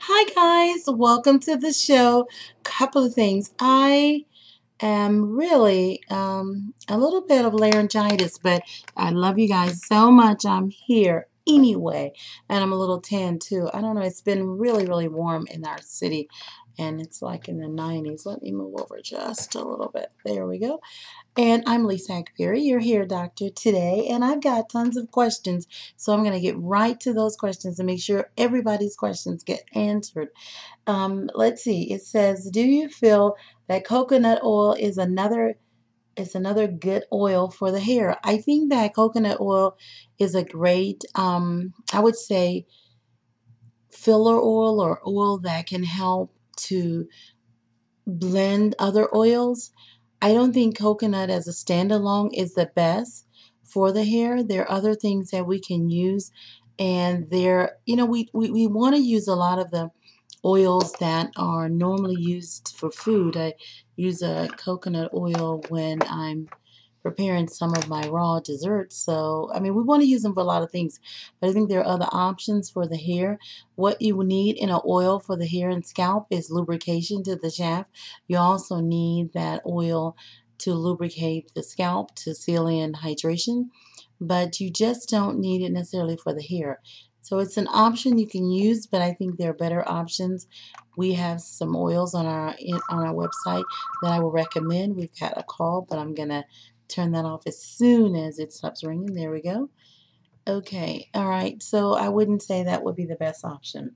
Hi guys, welcome to the show. Couple of things. I am really a little bit of laryngitis, but I love you guys so much. I'm here anyway, and I'm a little tan too. I don't know. It's been really warm in our city, and it's like in the 90s. Let me move over just a little bit. There we go. And I'm Lisa Akbari, your hair doctor today, and I've got tons of questions, so I'm going to get right to those questions and make sure everybody's questions get answered. Let's see. It says, do you feel that coconut oil is another good oil for the hair? I think that coconut oil is a great, I would say, filler oil or oil that can help to blend other oils. I don't think coconut as a standalone is the best for the hair. There are other things that we can use, and we want to use a lot of the oils that are normally used for food. I use a coconut oil when I'm preparing some of my raw desserts. So, I mean, we want to use them for a lot of things, but I think there are other options for the hair. What you will need in an oil for the hair and scalp is lubrication to the shaft. You also need that oil to lubricate the scalp to seal in hydration, but you just don't need it necessarily for the hair. So it's an option you can use, but I think there are better options. We have some oils on our website that I will recommend. We've got a call, but I'm gonna turn that off as soon as it stops ringing. There we go. Okay, all right. So I wouldn't say that would be the best option.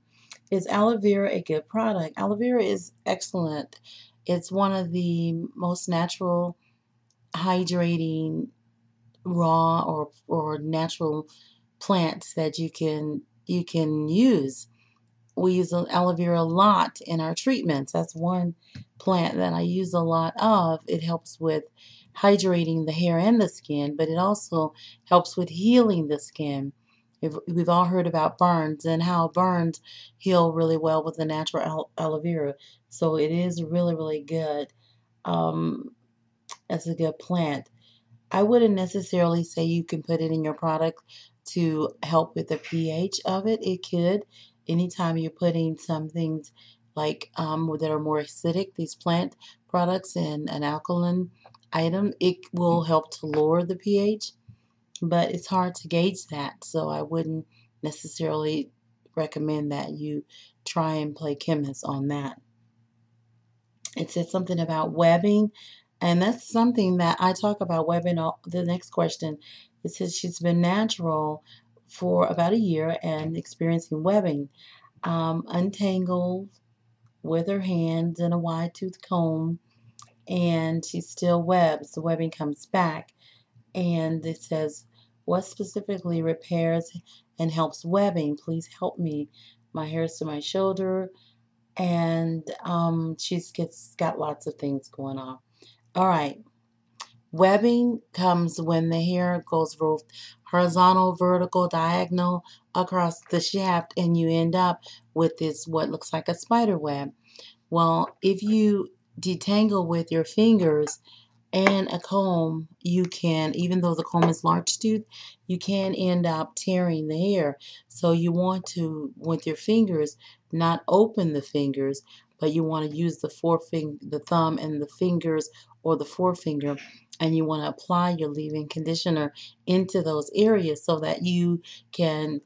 Is aloe vera a good product? Aloe vera is excellent. It's one of the most natural, hydrating, raw or natural plants that you can use. We use aloe vera a lot in our treatments. That's one plant that I use a lot of. It helps with hydrating the hair and the skin, but it also helps with healing the skin. We've all heard about burns and how burns heal really well with the natural aloe vera. So it is really good. Um, as a good plant. I wouldn't necessarily say you can put it in your product to help with the pH of it. It could. Anytime you're putting some things like that are more acidic, these plant products and an alkaline item, it will help to lower the pH, but it's hard to gauge that. So I wouldn't necessarily recommend that you try and play chemist on that. It said something about webbing, and that's something that I talk about webbing. The next question, it says she's been natural for about a year and experiencing webbing, untangled with her hands and a wide tooth comb, and she still webs. The webbing comes back, and it says, what specifically repairs and helps webbing? Please help me. My hair is to my shoulder, and she's got lots of things going on. All right. Webbing comes when the hair goes horizontal, vertical, diagonal across the shaft, and you end up with this what looks like a spider web. Well, if you detangle with your fingers and a comb, you can, even though the comb is large tooth, you can end up tearing the hair. So you want to, with your fingers, not open the fingers, but you want to use the thumb and the fingers or the forefinger, and you want to apply your leave-in conditioner into those areas so that you can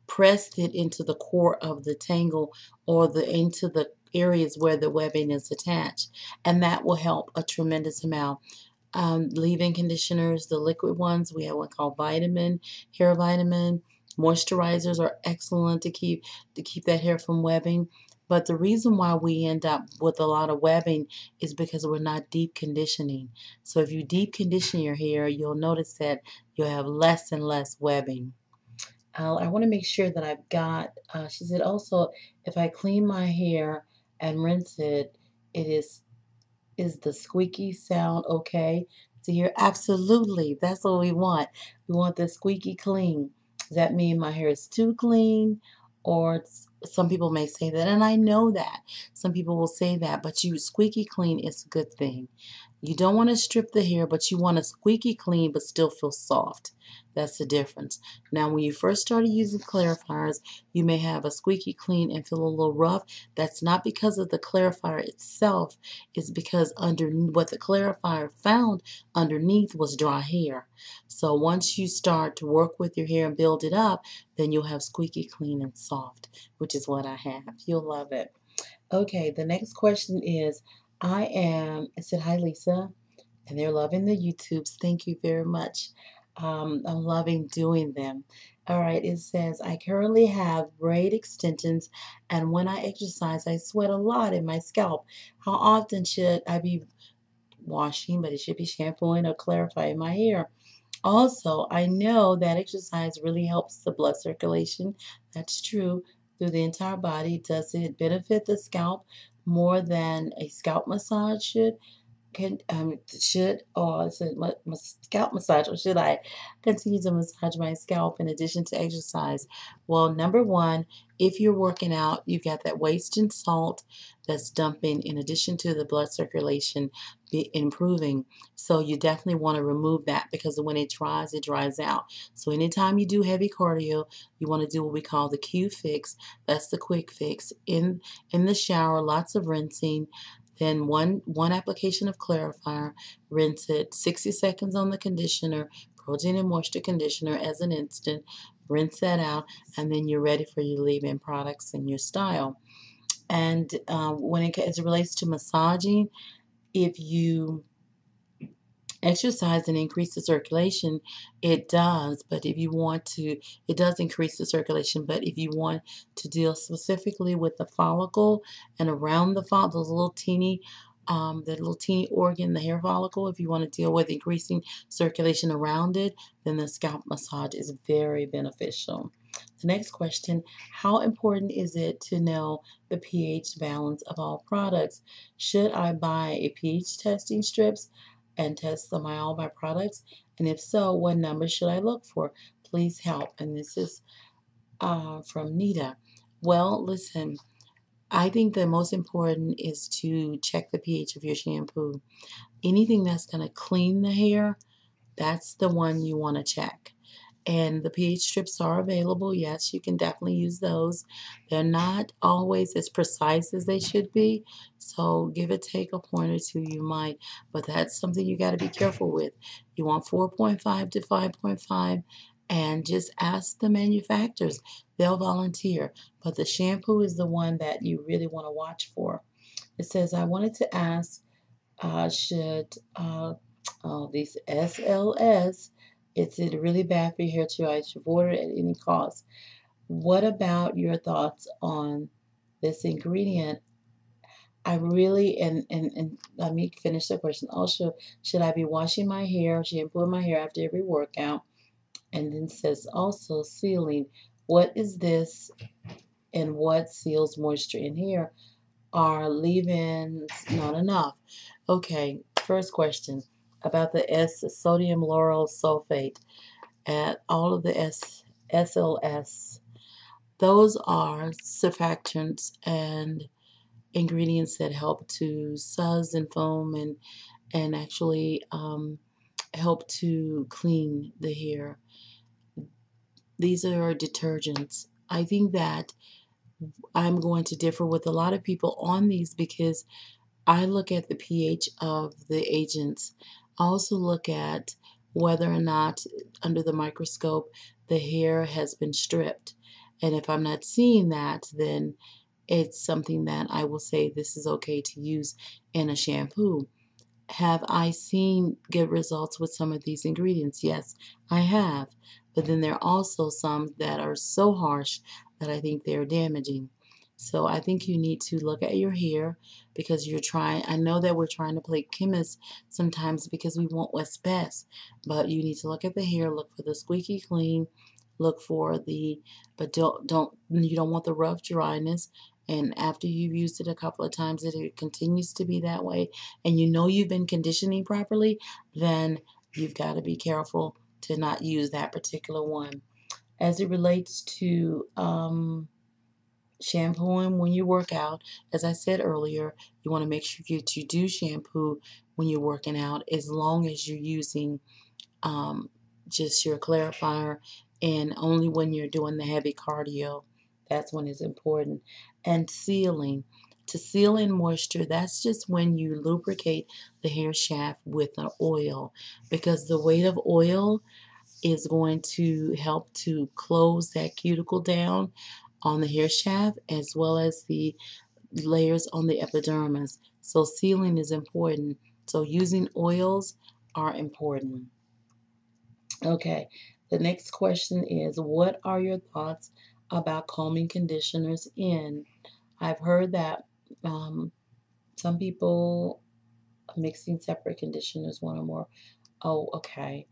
press it into the core of the tangle or into the areas where the webbing is attached, and that will help a tremendous amount. Leave-in conditioners, the liquid ones, we have one called hair vitamin. Moisturizers are excellent to keep that hair from webbing. But the reason why we end up with a lot of webbing is because we're not deep conditioning. So if you deep condition your hair, you'll notice that you'll have less and less webbing. I want to make sure that I've got, she said also, if I clean my hair and rinse it, is the squeaky sound okay to hear? Absolutely. That's what we want. We want the squeaky clean. Does that mean my hair is too clean? Or some people may say that, and I know that. Some people will say that, but squeaky clean is a good thing. You don't want to strip the hair, but you want to squeaky clean but still feel soft. That's the difference. Now, when you first started using clarifiers, you may have a squeaky clean and feel a little rough. That's not because of the clarifier itself. It's because under what the clarifier found underneath was dry hair. So once you start to work with your hair and build it up, then you'll have squeaky clean and soft, which is what I have. You'll love it. Okay, the next question is, it said, hi Lisa, and they're loving the YouTubes. Thank you very much. I'm loving doing them. All right, it says, I currently have braid extensions, and when I exercise, I sweat a lot in my scalp. How often should I be washing, but it should be shampooing or clarifying my hair? Also, I know that exercise really helps the blood circulation. That's true through the entire body. Does it benefit the scalp more than a scalp massage should? Or is it my scalp massage, or should I continue to massage my scalp in addition to exercise? Well, number one, if you're working out, you've got that waste and salt that's dumping in addition to the blood circulation improving. So you definitely want to remove that, because when it dries out. So anytime you do heavy cardio, you want to do what we call the Q fix. That's the quick fix. In the shower, lots of rinsing. Then one application of clarifier, rinse it 60 seconds on the conditioner, protein and moisture conditioner as an instant, rinse that out, and then you're ready for your leave-in products and your style. And as it relates to massaging, if you exercise and increase the circulation, it does. But if you want to, it does increase the circulation. But if you want to deal specifically with the follicle and around the follicle, those little teeny, that little teeny organ, the hair follicle, if you want to deal with increasing circulation around it, then the scalp massage is very beneficial. The next question, how important is it to know the pH balance of all products? Should I buy a pH testing strips and test all my products? And if so, what numbers should I look for? Please help. And this is from Nita. Well, listen, I think the most important is to check the pH of your shampoo. Anything that's going to clean the hair, that's the one you want to check. And the pH strips are available. Yes, you can definitely use those. They're not always as precise as they should be. So give or take a point or two, you might. But that's something you got to be careful with. You want 4.5 to 5.5. And just ask the manufacturers. They'll volunteer. But the shampoo is the one that you really want to watch for. It says, I wanted to ask, these SLS, is it really bad for your hair too? I should avoid it at any cost. What about your thoughts on this ingredient? I really, and let me finish the question. Also, should I be washing my hair, shampooing my hair after every workout? And then says also sealing. What is this and what seals moisture in hair? Are leave-ins not enough? Okay, first question about the sodium lauryl sulfate and all of the SLS. Those are surfactants and ingredients that help to suzz and foam and actually help to clean the hair. These are detergents. I think that I'm going to differ with a lot of people on these because I look at the pH of the agents. I also look at whether or not under the microscope the hair has been stripped. And if I'm not seeing that, then it's something that I will say this is okay to use in a shampoo. Have I seen good results with some of these ingredients? Yes, I have. But then there are also some that are so harsh that I think they're damaging. So I think you need to look at your hair because I know that we're trying to play chemists sometimes because we want what's best. But you need to look at the hair, look for the squeaky clean, look for you don't want the rough dryness. And after you've used it a couple of times, it continues to be that way, and you know you've been conditioning properly, then you've got to be careful to not use that particular one. As it relates to shampooing when you work out. As I said earlier, you want to make sure that you do shampoo when you're working out, as long as you're using just your clarifier, and only when you're doing the heavy cardio. That's when it's important. And sealing. To seal in moisture, that's just when you lubricate the hair shaft with an oil, because the weight of oil is going to help to close that cuticle down on the hair shaft, as well as the layers on the epidermis. So sealing is important. So using oils are important. Okay, the next question is, what are your thoughts about combing conditioners in? I've heard that some people mixing separate conditioners, one or more. Oh, okay.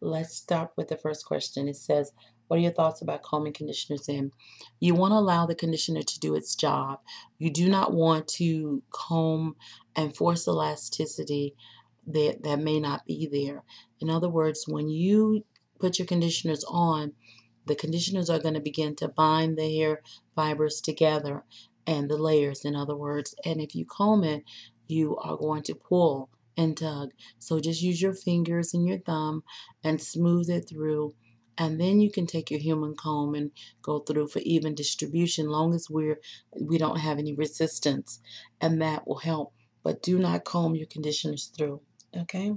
Let's start with the first question. It says, what are your thoughts about combing conditioners in? You want to allow the conditioner to do its job. You do not want to comb and force elasticity that may not be there. In other words, when you put your conditioners on, the conditioners are going to begin to bind the hair fibers together and the layers, in other words. And if you comb it, you are going to pull and tug. So just use your fingers and your thumb and smooth it through. And then you can take your human comb and go through for even distribution, long as we don't have any resistance, and that will help. But do not comb your conditioners through. Okay?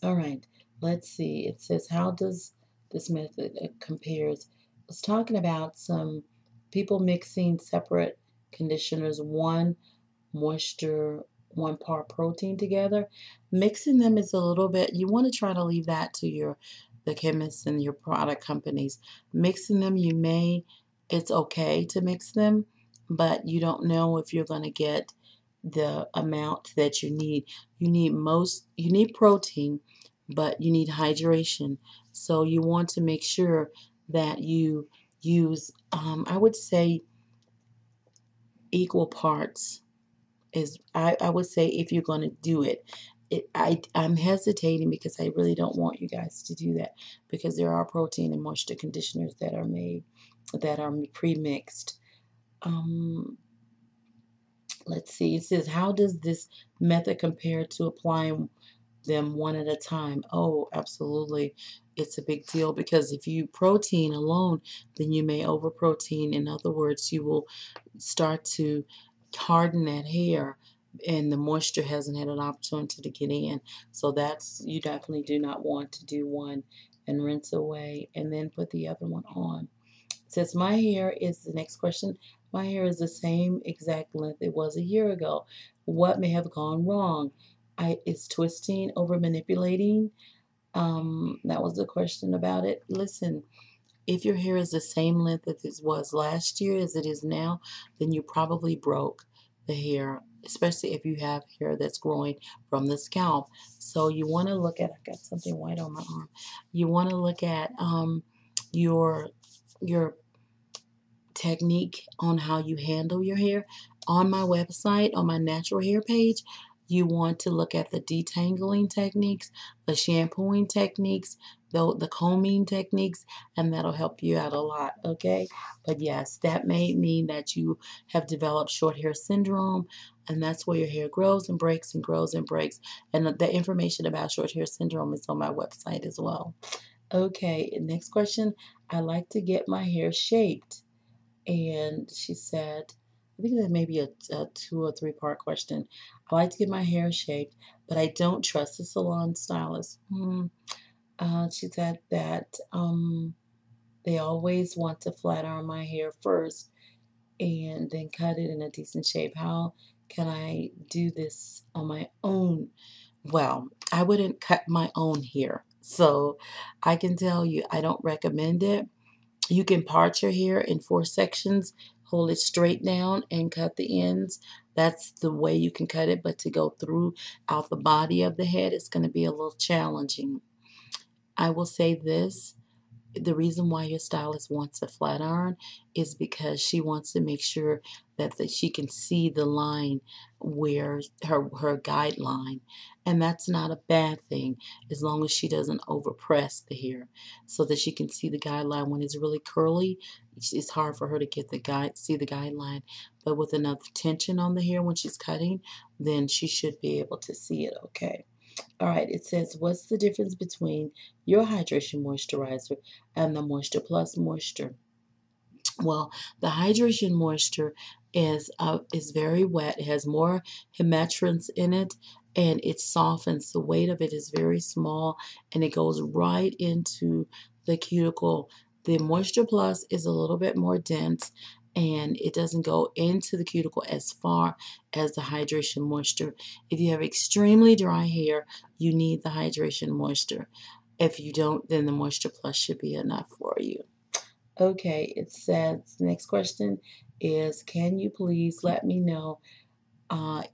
All right. Let's see. It says, how does this method compares? It's talking about some people mixing separate conditioners, one moisture, one part protein together. Mixing them is a little bit, you want to try to leave that to the chemists and your product companies. Mixing them, it's okay to mix them, but you don't know if you're going to get the amount that you need. You need protein, but you need hydration. So you want to make sure that you use, I would say, equal parts. I would say, if you're going to do it. I'm hesitating because I really don't want you guys to do that, because there are protein and moisture conditioners that are made that are pre-mixed. Let's see. It says, how does this method compare to applying them one at a time? Oh, absolutely. It's a big deal, because if you protein alone, then you may over protein. In other words, you will start to harden that hair, and the moisture hasn't had an opportunity to get in. So you definitely do not want to do one and rinse away and then put the other one on. It says, my hair is the next question. My hair is the same exact length it was a year ago. What may have gone wrong? It's twisting, over manipulating. That was the question about it. Listen, if your hair is the same length as it was last year as it is now, then you probably broke the hair, especially if you have hair that's growing from the scalp. So you want to look at, I got something white on my arm. You want to look at your technique on how you handle your hair. On my website, on my natural hair page, you want to look at the detangling techniques, the shampooing techniques, the combing techniques, and that'll help you out a lot, okay? But yes, that may mean that you have developed short hair syndrome, and that's where your hair grows and breaks and grows and breaks. And the information about short hair syndrome is on my website as well. Okay, next question. I like to get my hair shaped. And she said, I think that may be a 2 or 3 part question. I like to get my hair shaped, but I don't trust the salon stylist. She said that they always want to flat iron my hair first and then cut it in a decent shape. How can I do this on my own? Well, I wouldn't cut my own hair, so I can tell you I don't recommend it. You can part your hair in 4 sections, hold it straight down, and cut the ends. That's the way you can cut it, but to go throughout the body of the head, it's going to be a little challenging. I will say this. the reason why your stylist wants a flat iron is because she wants to make sure that she can see the line where her guideline, and that's not a bad thing as long as she doesn't overpress the hair, so that she can see the guideline. When it's really curly, it's hard for her to get the see the guideline, but with enough tension on the hair when she's cutting, then she should be able to see it okay. All right, it says, what's the difference between your hydration moisturizer and the Moisture Plus Moisture? Well, the hydration moisture is very wet. It has more humectants in it, and it softens. The weight of it is very small, and it goes right into the cuticle. The Moisture Plus is a little bit more dense, and it doesn't go into the cuticle as far as the hydration moisture. If you have extremely dry hair, you need the hydration moisture. If you don't, then the Moisture Plus should be enough for you. Okay, it says, next question is, can you please let me know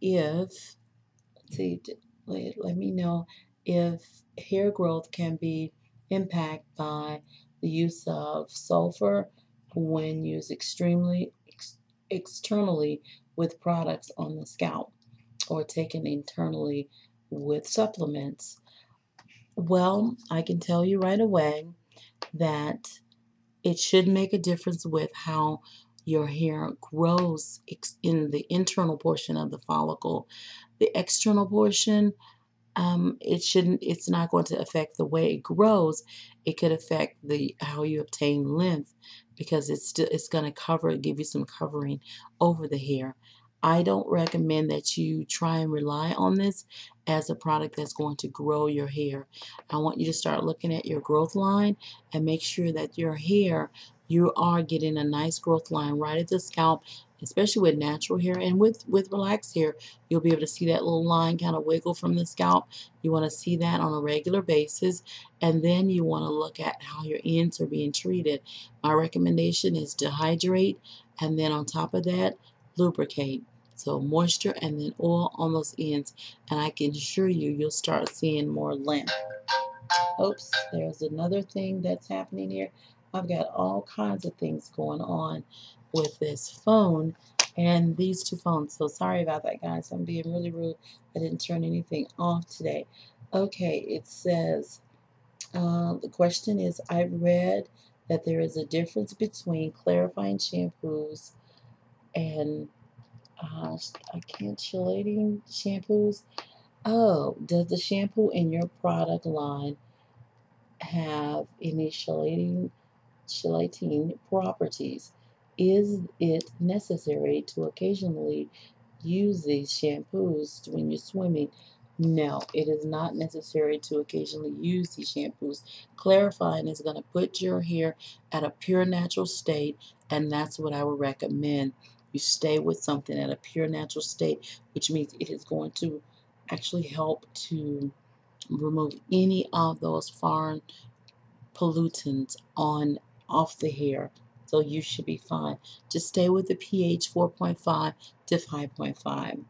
if, let's see, let me know if hair growth can be impacted by the use of sulfur when used externally with products on the scalp or taken internally with supplements. Well, I can tell you right away that it should make a difference with how your hair grows in the internal portion of the follicle. The external portion, it's not going to affect the way it grows. It could affect how you obtain length, because it's going to give you some covering over the hair. I don't recommend that you try and rely on this as a product that's going to grow your hair. I want you to start looking at your growth line and make sure that your hair, you are getting a nice growth line right at the scalp, especially with natural hair. And with relaxed hair, you'll be able to see that little line kind of wiggle from the scalp. You want to see that on a regular basis, and then you want to look at how your ends are being treated. My recommendation is to hydrate, and then on top of that, lubricate. So moisture and then oil on those ends, and I can assure you, you'll start seeing more length. Oops, there's another thing that's happening here. I've got all kinds of things going on with this phone and these two phones. So sorry about that, guys. I'm being really rude. I didn't turn anything off today. Okay, it says, the question is, I read that there is a difference between clarifying shampoos and chelating shampoos. Oh, does the shampoo in your product line have any chelating properties? Is it necessary to occasionally use these shampoos when you're swimming? No, it is not necessary to occasionally use these shampoos. Clarifying is going to put your hair at a pure natural state, and that's what I would recommend. You stay with something at a pure natural state, which means it is going to actually help to remove any of those foreign pollutants off the hair. So you should be fine. Just stay with the pH 4.5 to 5.5.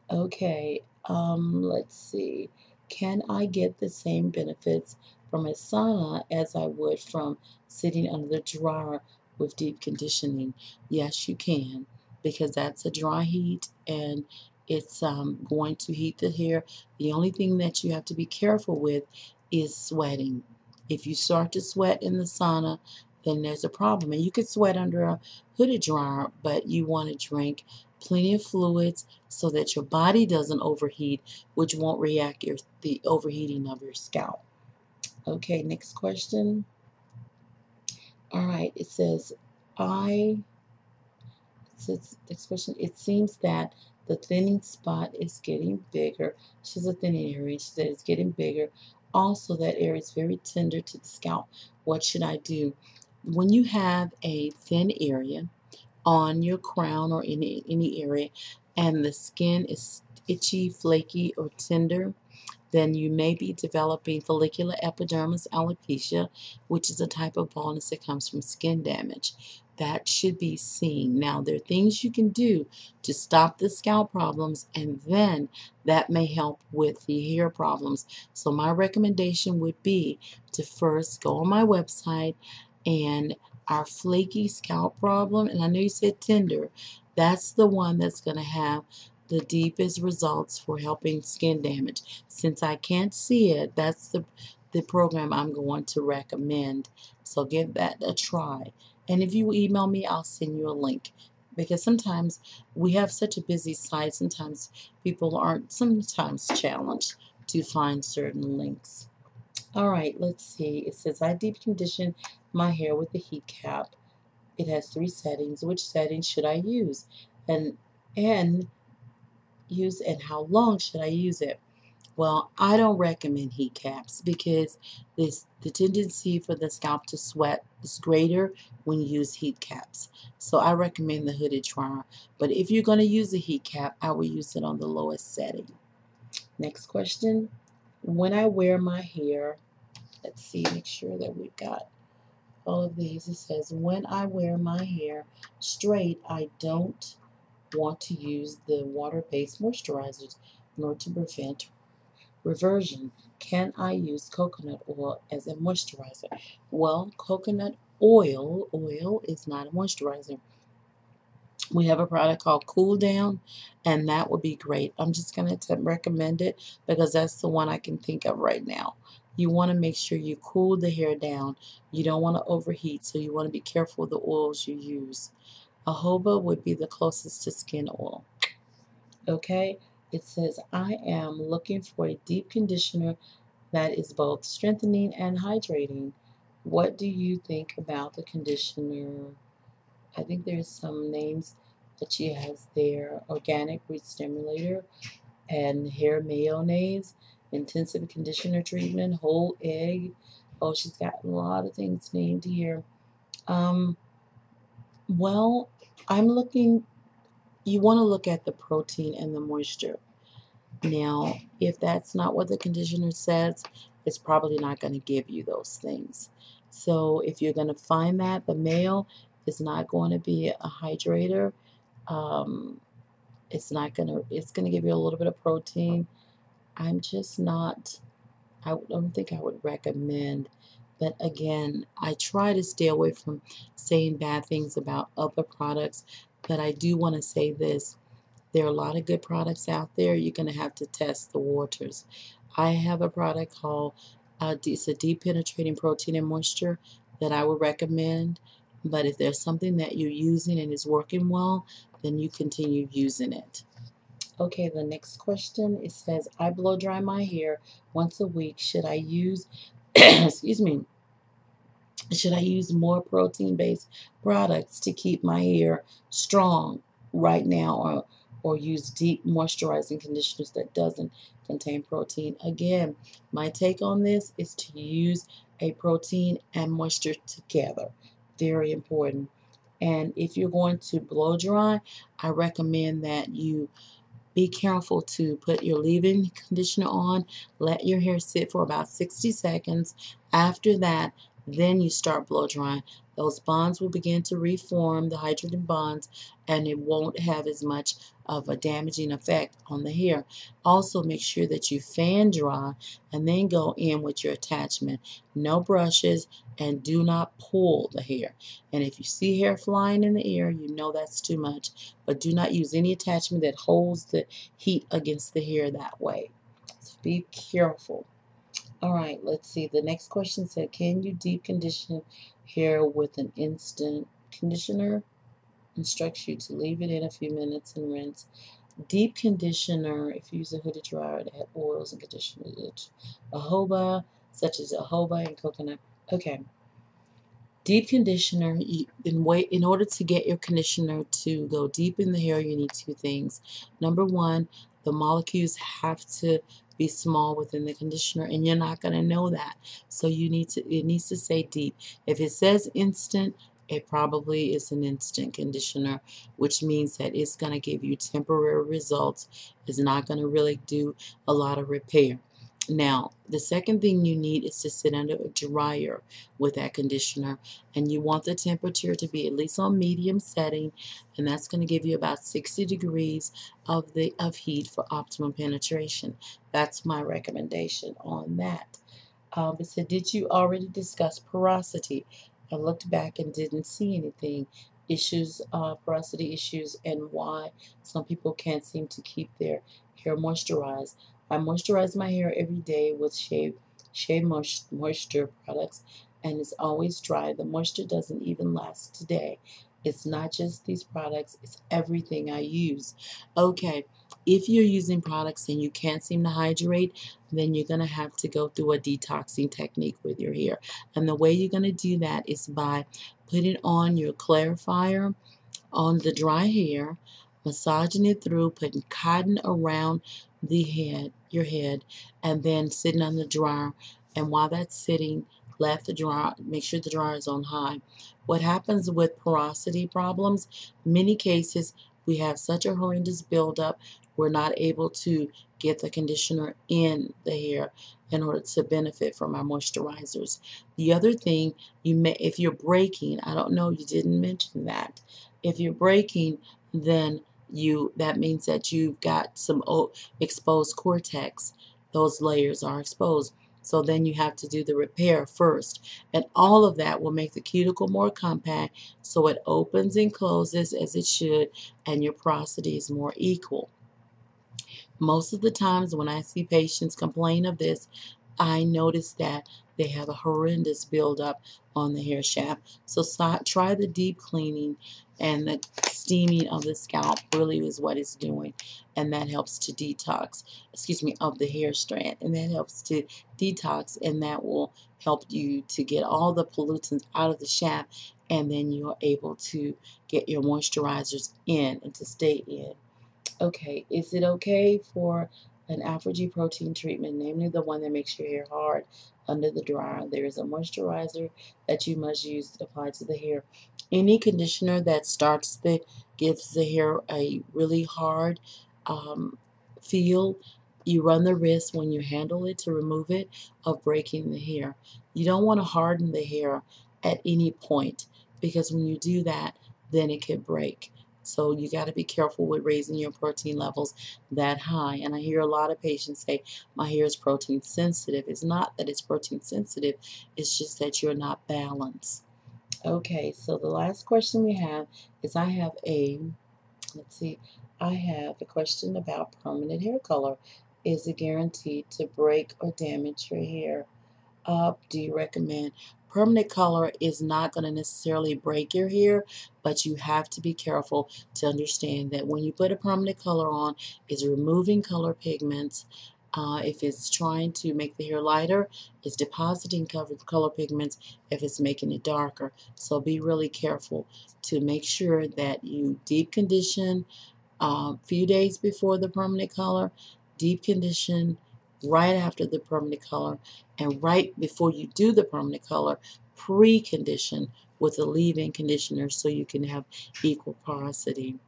Okay, let's see. Can I get the same benefits from a sauna as I would from sitting under the dryer with deep conditioning? Yes, you can, because that's a dry heat, and it's going to heat the hair. The only thing that you have to be careful with is sweating. If you start to sweat in the sauna, then there's a problem. And you could sweat under a hooded dryer, but you want to drink plenty of fluids so that your body doesn't overheat, which won't react the overheating of your scalp. Okay, next question. All right, it says, next question, it seems that the thinning spot is getting bigger. She's a thinning area. She said it's getting bigger. Also, that area is very tender to the scalp. What should I do? When you have a thin area on your crown or in any area, and the skin is itchy, flaky, or tender, then you may be developing follicular epidermis alopecia, which is a type of baldness that comes from skin damage. that should be seen. Now, there are things you can do to stop the scalp problems, and then that may help with the hair problems. So my recommendation would be to first go on my website, and our flaky scalp problem, and I know you said tender, that's the one that's going to have the deepest results for helping skin damage. Since I can't see it, that's the program I'm going to recommend. So give that a try. And if you email me, I'll send you a link. Because sometimes we have such a busy site, sometimes people aren't sometimes challenged to find certain links. Alright, let's see. It says I deep condition my hair with a heat cap. It has 3 settings. Which setting should I use? And how long should I use it? Well, I don't recommend heat caps because the tendency for the scalp to sweat is greater when you use heat caps. So I recommend the hooded dryer. But if you're going to use a heat cap, I would use it on the lowest setting. Next question. When I wear my hair, let's see, make sure that we've got all of these. It says, when I wear my hair straight, I don't want to use the water-based moisturizers in order to prevent reversion. Can I use coconut oil as a moisturizer? Well, coconut oil is not a moisturizer. We have a product called Cool Down, and that would be great. I'm just going to recommend it because that's the one I can think of right now. You want to make sure you cool the hair down. You don't want to overheat, so you want to be careful with the oils you use. Jojoba would be the closest to skin oil. Okay, it says, I am looking for a deep conditioner that is both strengthening and hydrating. What do you think about the conditioner? I think there's some names that she has there. Organic root stimulator and hair mayonnaise, intensive conditioner treatment, whole egg. Oh, she's got a lot of things named here. Well, I'm looking, you want to look at the protein and the moisture. Now, if that's not what the conditioner says, it's probably not going to give you those things. So if you're going to find that, the male is not going to be a hydrator. It's going to give you a little bit of protein. I'm just not, I don't think I would recommend. But again, I try to stay away from saying bad things about other products. But I do want to say this. There are a lot of good products out there. You're going to have to test the waters. I have a product called, it's a deep penetrating protein and moisture that I would recommend. But if there's something that you're using and is working well, then you continue using it. Okay, the next question, it says, I blow dry my hair once a week. Should I use, excuse me, should I use more protein-based products to keep my hair strong right now, or use deep moisturizing conditioners that doesn't contain protein? Again, my take on this is to use a protein and moisture together. Very important. And if you're going to blow dry, I recommend that you be careful to put your leave-in conditioner on. Let your hair sit for about 60 seconds. After that, then you start blow drying. Those bonds will begin to reform, the hydrogen bonds, and it won't have as much of a damaging effect on the hair. Also, make sure that you fan dry and then go in with your attachment. No brushes, and do not pull the hair. And if you see hair flying in the air, you know that's too much. But do not use any attachment that holds the heat against the hair that way. So be careful. All right, let's see. The next question said, can you deep condition hair with an instant conditioner? Instructs you to leave it in a few minutes and rinse. Deep conditioner, if you use a hooded dryer that had oils and conditioners, jojoba, such as jojoba and coconut. Okay. Deep conditioner, in order to get your conditioner to go deep in the hair, you need 2 things. Number 1, the molecules have to be small within the conditioner, and you're not going to know that. So it needs to say deep. If it says instant, it probably is an instant conditioner, which means that it's going to give you temporary results. It's not going to really do a lot of repair. Now, the second thing you need is to sit under a dryer with that conditioner, and you want the temperature to be at least on medium setting, and that's going to give you about 60 degrees of heat for optimum penetration. That's my recommendation on that. It said, did you already discuss porosity? I looked back and didn't see anything. Porosity issues, and why some people can't seem to keep their hair moisturized. I moisturize my hair every day with shea moisture products, and it's always dry. The moisture doesn't even last today. It's not just these products, it's everything I use. Okay, if you're using products and you can't seem to hydrate, then you're going to have to go through a detoxing technique with your hair. And the way you're going to do that is by putting on your clarifier on the dry hair, massaging it through, putting cotton around your head, and then sitting on the dryer. And while that's sitting, let the dryer, make sure the dryer is on high. What happens with porosity problems, many cases we have such a horrendous buildup, we're not able to get the conditioner in the hair in order to benefit from our moisturizers. The other thing, if you're breaking, I don't know, you didn't mention that. If you're breaking, then that means that you've got some exposed cortex. Those layers are exposed. So then you have to do the repair first. And all of that will make the cuticle more compact, so it opens and closes as it should, and your porosity is more equal. Most of the times when I see patients complain of this, I notice that they have a horrendous buildup on the hair shaft. So try the deep cleaning, and the steaming of the scalp really is what it's doing, and that helps to detox, of the hair strand, and that helps to detox, and that will help you to get all the pollutants out of the shaft, and then you're able to get your moisturizers in and to stay in. Okay, is it okay for an aftereach protein treatment, namely the one that makes your hair hard under the dryer? There is a moisturizer that you must use to apply to the hair. Any conditioner that gives the hair a really hard feel, you run the risk when you handle it to remove it of breaking the hair. You don't want to harden the hair at any point, because when you do that, then it could break. So you got to be careful with raising your protein levels that high. And I hear a lot of patients say, my hair is protein sensitive. It's not that it's protein sensitive. It's just that you're not balanced. Okay, so the last question we have is I have a question about permanent hair color. Is it guaranteed to break or damage your hair? Do you recommend? Permanent color is not going to necessarily break your hair, but you have to be careful to understand that when you put a permanent color on, it's removing color pigments. If it's trying to make the hair lighter, it's depositing color pigments if it's making it darker. So be really careful to make sure that you deep condition a few days before the permanent color, deep condition right after the permanent color, and right before you do the permanent color, pre-condition with a leave-in conditioner so you can have equal porosity.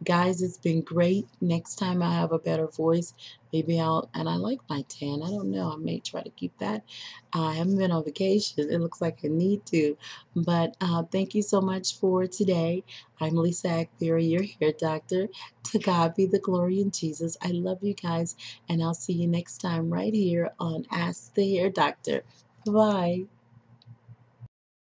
Guys, it's been great. Next time I have a better voice, maybe and I like my tan. I don't know. I may try to keep that. I haven't been on vacation. It looks like I need to. But thank you so much for today. I'm Lisa Akbari, your hair doctor. To God be the glory in Jesus. I love you guys, and I'll see you next time right here on Ask the Hair Doctor. Bye.